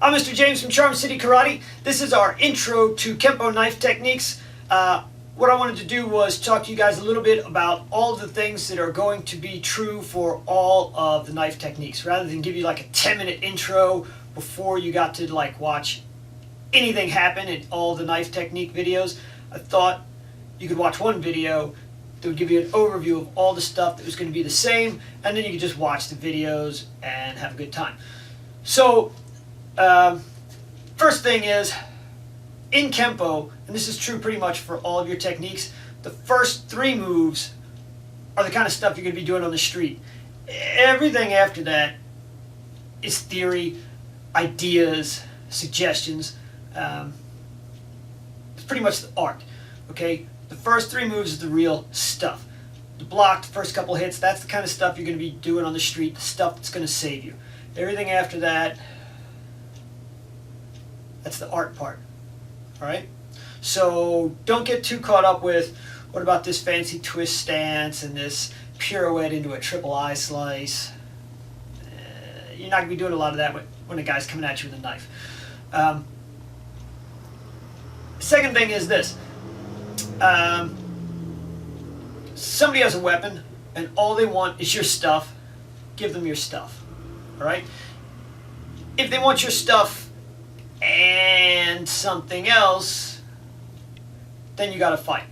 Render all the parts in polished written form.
I'm Mr. James from Charm City Karate. This is our intro to Kenpo knife techniques. What I wanted to do was talk to you guys a little bit about all of the things that are going to be true for all of the knife techniques, rather than give you like a 10-minute intro before you got to like watch anything happen in all the knife technique videos. I thought you could watch one video that would give you an overview of all the stuff that was going to be the same, and then you could just watch the videos and have a good time. So first thing is, in Kenpo, and this is true pretty much for all of your techniques, the first 3 moves are the kind of stuff you're going to be doing on the street. Everything after that is theory, ideas, suggestions. It's pretty much the art. Okay, the first 3 moves is the real stuff. The block, the first couple hits, that's the kind of stuff you're going to be doing on the street, the stuff that's going to save you. Everything after that, that's the art part. Alright? So don't get too caught up with, what about this fancy twist stance and this pirouette into a triple eye slice? You're not going to be doing a lot of that when a guy's coming at you with a knife. Second thing is this. Somebody has a weapon and all they want is your stuff. Give them your stuff. Alright? If they want your stuff and something else, then you gotta fight.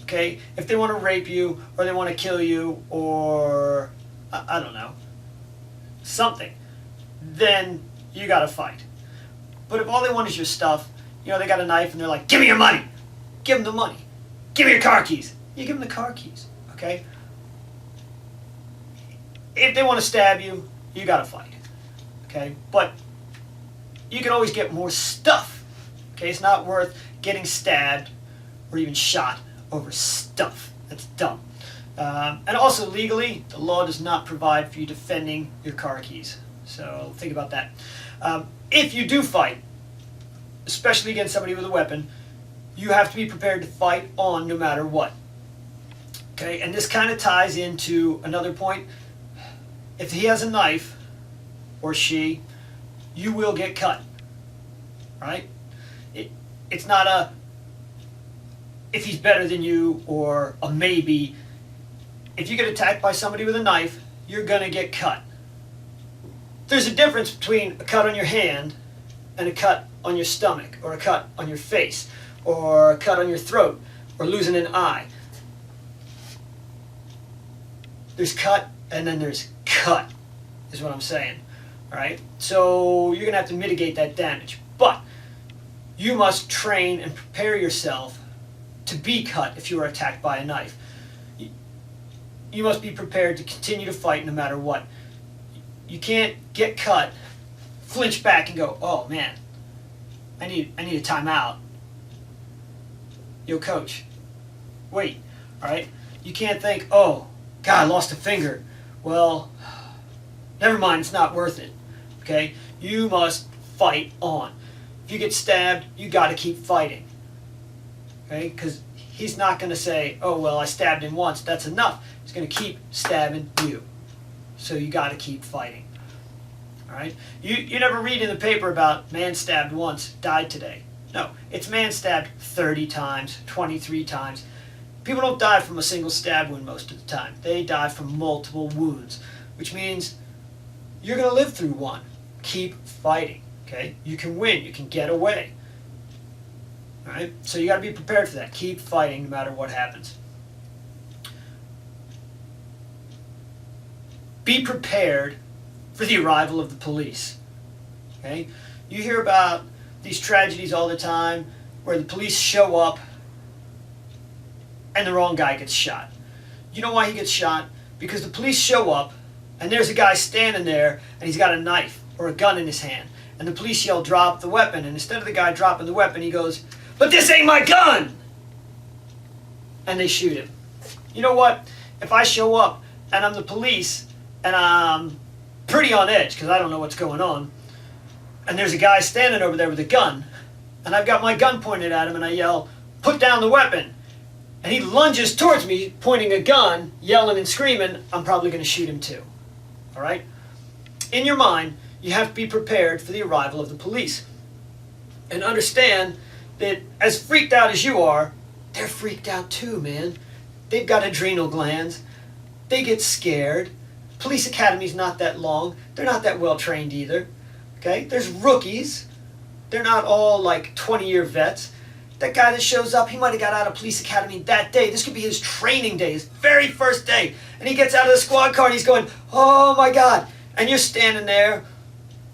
Okay? If they want to rape you, or they want to kill you, or I don't know, something, then you gotta fight. But if all they want is your stuff, you know, they got a knife and they're like, give me your money! Give them the money. Give me your car keys. You give them the car keys. Okay? If they want to stab you, you gotta fight. Okay? But you can always get more stuff. Okay, it's not worth getting stabbed or even shot over stuff. That's dumb. And also legally, the law does not provide for you defending your car keys. So think about that. If you do fight, especially against somebody with a weapon, you have to be prepared to fight on no matter what. Okay, and this kind of ties into another point. If he has a knife, or she, you will get cut, right? It's not a if he's better than you or a maybe. If you get attacked by somebody with a knife, you're gonna get cut. There's a difference between a cut on your hand and a cut on your stomach, or a cut on your face, or a cut on your throat, or losing an eye. There's cut and then there's cut, is what I'm saying. Alright, so you're going to have to mitigate that damage. But you must train and prepare yourself to be cut if you are attacked by a knife. You must be prepared to continue to fight no matter what. You can't get cut, flinch back and go, oh man, I need a timeout. Yo coach, wait, alright? You can't think, oh, God, I lost a finger. Well, never mind, it's not worth it. Okay? You must fight on. If you get stabbed, you got to keep fighting. Okay? Because he's not going to say, oh, well, I stabbed him once, that's enough. He's going to keep stabbing you. So you got to keep fighting. Alright? You never read in the paper about man stabbed once, died today. No. It's man stabbed 30 times, 23 times. People don't die from a single stab wound most of the time. They die from multiple wounds, which means you're going to live through one. Keep fighting, okay? You can win. You can get away. All right? So you got to be prepared for that. Keep fighting no matter what happens. Be prepared for the arrival of the police, okay? You hear about these tragedies all the time where the police show up and the wrong guy gets shot. You know why he gets shot? Because the police show up and there's a guy standing there and he's got a knife or a gun in his hand. And the police yell, drop the weapon. And instead of the guy dropping the weapon, he goes, but this ain't my gun! And they shoot him. You know what? If I show up and I'm the police and I'm pretty on edge because I don't know what's going on, and there's a guy standing over there with a gun, and I've got my gun pointed at him and I yell, put down the weapon. And he lunges towards me, pointing a gun, yelling and screaming, I'm probably going to shoot him too. Alright? In your mind, you have to be prepared for the arrival of the police. And understand that as freaked out as you are, they're freaked out too, man. They've got adrenal glands. They get scared. Police academy's not that long. They're not that well trained either. Okay? There's rookies. They're not all like 20-year vets. That guy that shows up, he might have got out of police academy that day. This could be his training day, his very first day. And he gets out of the squad car and he's going, oh my God. And you're standing there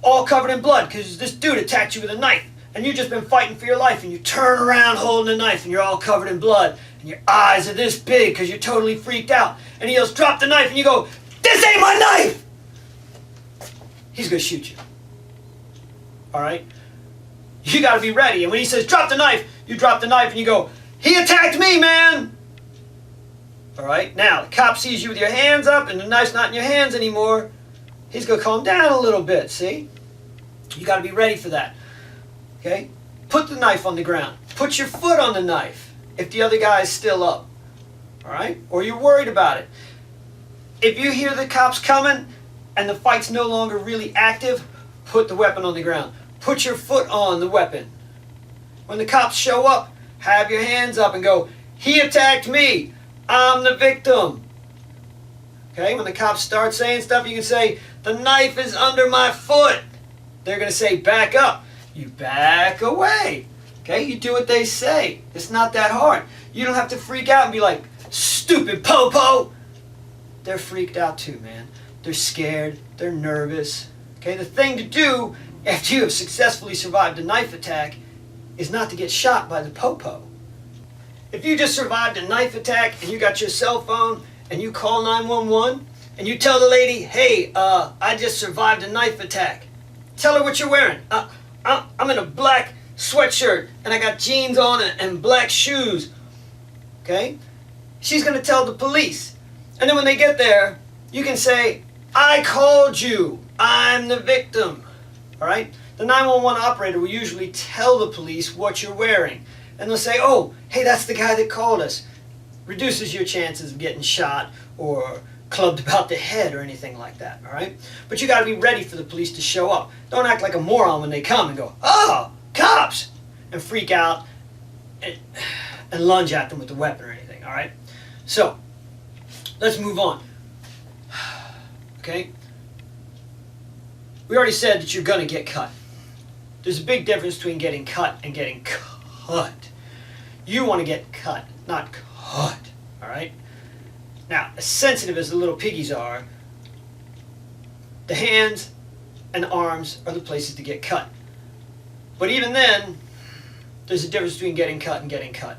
all covered in blood because this dude attacked you with a knife. And you've just been fighting for your life, and you turn around holding a knife, and you're all covered in blood, and your eyes are this big because you're totally freaked out. And he yells, drop the knife, and you go, this ain't my knife! He's going to shoot you. All right? You got to be ready. And when he says, drop the knife, you drop the knife, and you go, he attacked me, man! All right? Now, the cop sees you with your hands up, and the knife's not in your hands anymore. He's going to calm down a little bit, see? You got to be ready for that. Okay? Put the knife on the ground. Put your foot on the knife if the other guy is still up. Alright? Or you're worried about it. If you hear the cops coming and the fight's no longer really active, put the weapon on the ground. Put your foot on the weapon. When the cops show up, have your hands up and go, he attacked me. I'm the victim. Okay? When the cops start saying stuff, you can say, the knife is under my foot. They're going to say, back up. You back away. Okay? You do what they say. It's not that hard. You don't have to freak out and be like, stupid po-po. They're freaked out too, man. They're scared. They're nervous. Okay? The thing to do after you have successfully survived a knife attack is not to get shot by the po-po. If you just survived a knife attack and you got your cell phone and you call 911 and you tell the lady, hey, I just survived a knife attack. Tell her what you're wearing. I'm in a black sweatshirt and I got jeans on and black shoes. Okay? She's going to tell the police. And then when they get there, you can say, I called you. I'm the victim. Alright? The 911 operator will usually tell the police what you're wearing. And they'll say, oh, hey, that's the guy that called us. Reduces your chances of getting shot or clubbed about the head or anything like that, all right? But you got to be ready for the police to show up. Don't act like a moron when they come and go, oh, cops, and freak out and lunge at them with the weapon or anything, all right? So, let's move on, okay? We already said that you're going to get cut. There's a big difference between getting cut and getting cut. You want to get cut, not cut, all right? Now, as sensitive as the little piggies are, the hands and the arms are the places to get cut. But even then, there's a difference between getting cut and getting cut.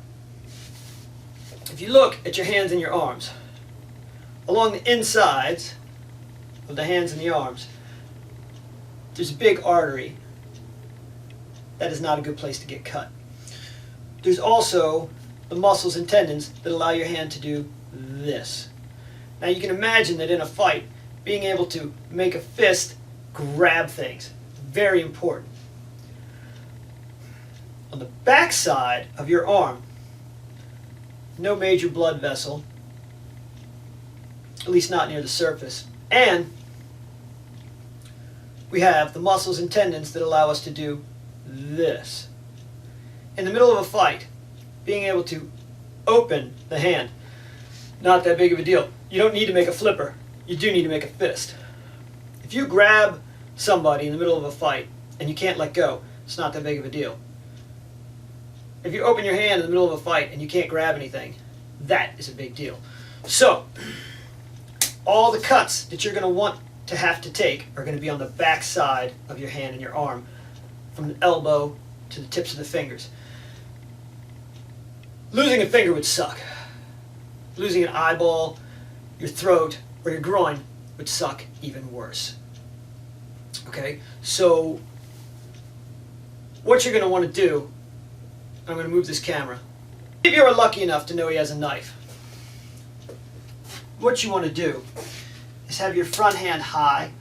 If you look at your hands and your arms, along the insides of the hands and the arms, there's a big artery. That is not a good place to get cut. There's also the muscles and tendons that allow your hand to do this. Now you can imagine that in a fight, being able to make a fist grab things, very important. On the back side of your arm, no major blood vessel, at least not near the surface, and we have the muscles and tendons that allow us to do this. In the middle of a fight, being able to open the hand, not that big of a deal. You don't need to make a flipper. You do need to make a fist. If you grab somebody in the middle of a fight and you can't let go, it's not that big of a deal. If you open your hand in the middle of a fight and you can't grab anything, that is a big deal. So, all the cuts that you're going to want to have to take are going to be on the back side of your hand and your arm, from the elbow to the tips of the fingers. Losing a finger would suck. Losing an eyeball, your throat, or your groin would suck even worse. Okay, so what you're going to want to do, I'm going to move this camera. If you're lucky enough to know he has a knife, what you want to do is have your front hand high,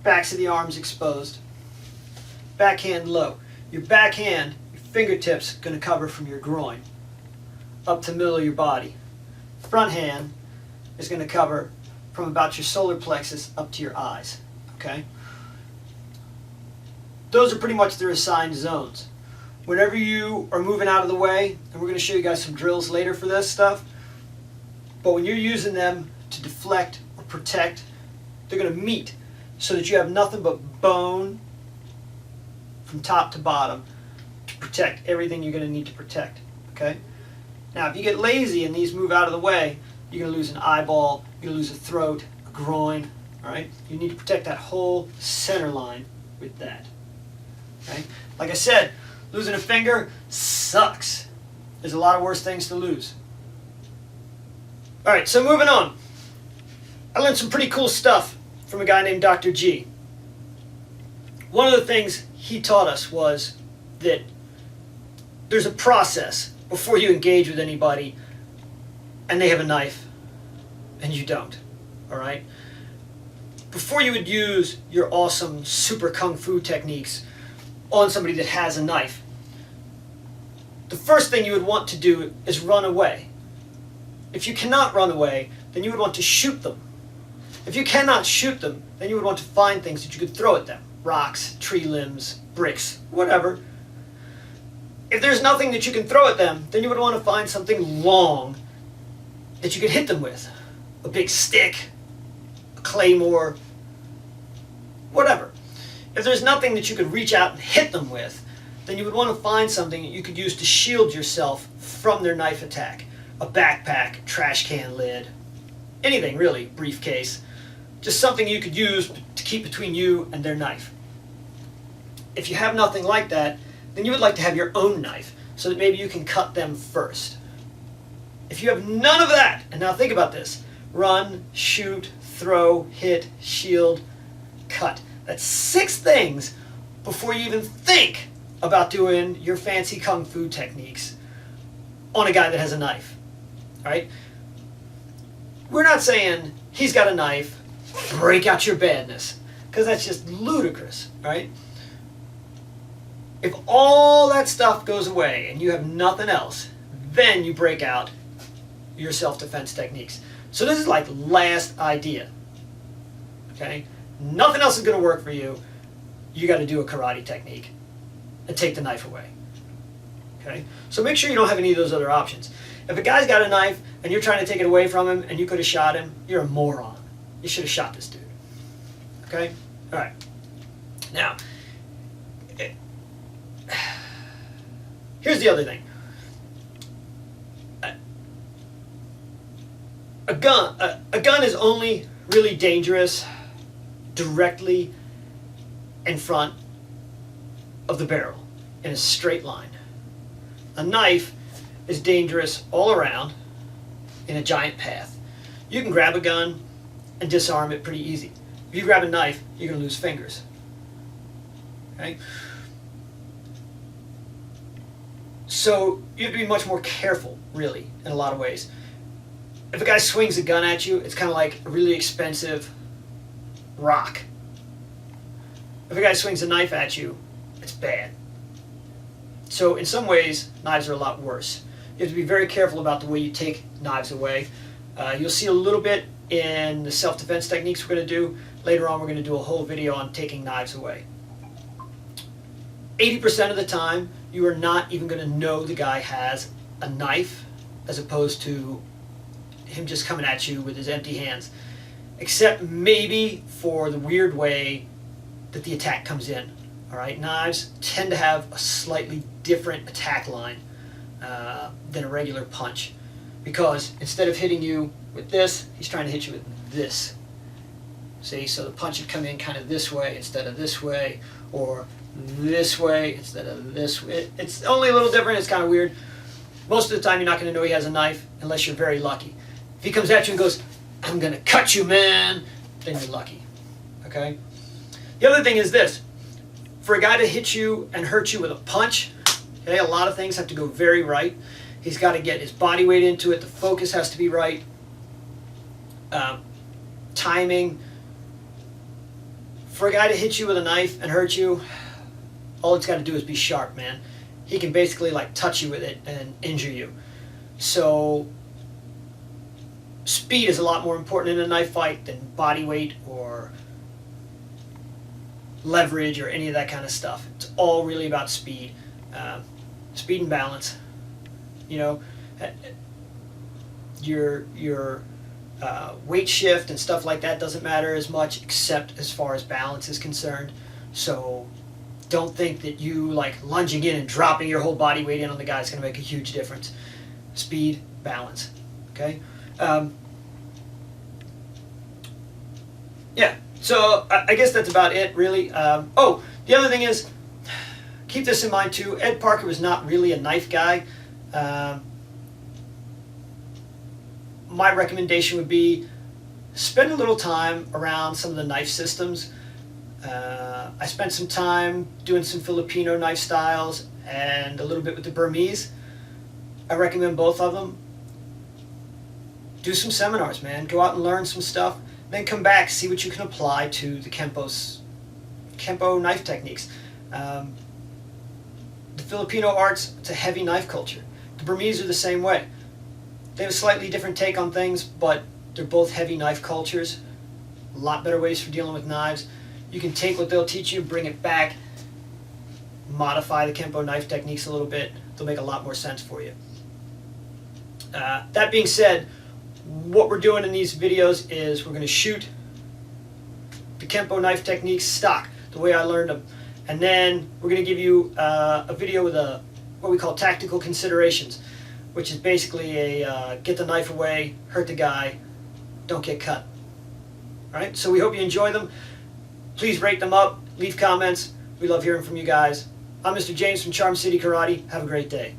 backs of the arms exposed, backhand low. Your backhand, your fingertips, going to cover from your groin up to the middle of your body. Front hand is going to cover from about your solar plexus up to your eyes. Okay? those are pretty much their assigned zones. Whenever you are moving out of the way, and we're going to show you guys some drills later for this stuff, but when you're using them to deflect or protect, they're going to meet so that you have nothing but bone from top to bottom to protect everything you're going to need to protect. Okay? Now, if you get lazy and these move out of the way, you're going to lose an eyeball, you're going to lose a throat, a groin. All right? You need to protect that whole center line with that. Okay? Like I said, losing a finger sucks. There's a lot of worse things to lose. All right, so moving on. I learned some pretty cool stuff from a guy named Dr. G. One of the things he taught us was that there's a process before you engage with anybody and they have a knife and you don't. All right? Before you would use your awesome super kung fu techniques on somebody that has a knife, the first thing you would want to do is run away. If you cannot run away, then you would want to shoot them. If you cannot shoot them, then you would want to find things that you could throw at them. Rocks, tree limbs, bricks, whatever. If there's nothing that you can throw at them, then you would want to find something long that you could hit them with. A big stick, a claymore, whatever. If there's nothing that you could reach out and hit them with, then you would want to find something that you could use to shield yourself from their knife attack. A backpack, trash can lid, anything really, briefcase. Just something you could use to keep between you and their knife. If you have nothing like that, then you would like to have your own knife so that maybe you can cut them first. If you have none of that, and now think about this, run, shoot, throw, hit, shield, cut. That's 6 things before you even think about doing your fancy kung fu techniques on a guy that has a knife. All right? We're not saying he's got a knife, break out your badness, because that's just ludicrous, right? If all that stuff goes away and you have nothing else, then you break out your self-defense techniques. So this is like last idea, okay? Nothing else is going to work for you. You got to do a karate technique and take the knife away, okay? So make sure you don't have any of those other options. If a guy's got a knife and you're trying to take it away from him and you could have shot him, you're a moron. You should have shot this dude, okay? All right. Now, here's the other thing. A gun is only really dangerous directly in front of the barrel in a straight line. A knife is dangerous all around in a giant path. You can grab a gun and disarm it pretty easy. If you grab a knife, you're going to lose fingers. Okay? So you have to be much more careful, really, in a lot of ways. If a guy swings a gun at you, it's kind of like a really expensive rock. If a guy swings a knife at you, it's bad. So in some ways, knives are a lot worse. You have to be very careful about the way you take knives away. You'll see a little bit in the self-defense techniques we're going to do. Later on, we're going to do a whole video on taking knives away. 80% of the time, you are not even going to know the guy has a knife as opposed to him just coming at you with his empty hands. Except maybe for the weird way that the attack comes in. All right, knives tend to have a slightly different attack line than a regular punch, because instead of hitting you with this, he's trying to hit you with this. See, so the punch would come in kind of this way instead of this way, or this way instead of this way. It's only a little different. It's kind of weird. Most of the time, you're not going to know he has a knife unless you're very lucky. If he comes at you and goes, "I'm going to cut you, man," then you're lucky. Okay? The other thing is this. For a guy to hit you and hurt you with a punch, okay, a lot of things have to go very right. He's got to get his body weight into it. The focus has to be right. Timing. For a guy to hit you with a knife and hurt you, all it's got to do is be sharp, man. He can basically like touch you with it and injure you. So speed is a lot more important in a knife fight than body weight or leverage or any of that kind of stuff. It's all really about speed, speed and balance. You know, your weight shift and stuff like that doesn't matter as much, except as far as balance is concerned. So don't think that you like lunging in and dropping your whole body weight in on the guy is going to make a huge difference. Speed, balance. Okay. Yeah. So I guess that's about it, really. Oh, the other thing is, keep this in mind too. Ed Parker was not really a knife guy. My recommendation would be spend a little time around some of the knife systems. I spent some time doing some Filipino knife styles and a little bit with the Burmese. I recommend both of them. Do some seminars, man. Go out and learn some stuff. Then come back, see what you can apply to the Kenpo knife techniques. The Filipino arts, it's a heavy knife culture. The Burmese are the same way. They have a slightly different take on things, but they're both heavy knife cultures. A lot better ways for dealing with knives. You can take what they'll teach you, bring it back, modify the Kenpo knife techniques a little bit. They'll make a lot more sense for you. That being said, what we're doing in these videos is we're going to shoot the Kenpo knife techniques stock, the way I learned them. And then we're going to give you a video with what we call tactical considerations, which is basically a get the knife away, hurt the guy, don't get cut. All right, so we hope you enjoy them. Please rate them up, leave comments. We love hearing from you guys. I'm Mr. James from Charm City Karate. Have a great day.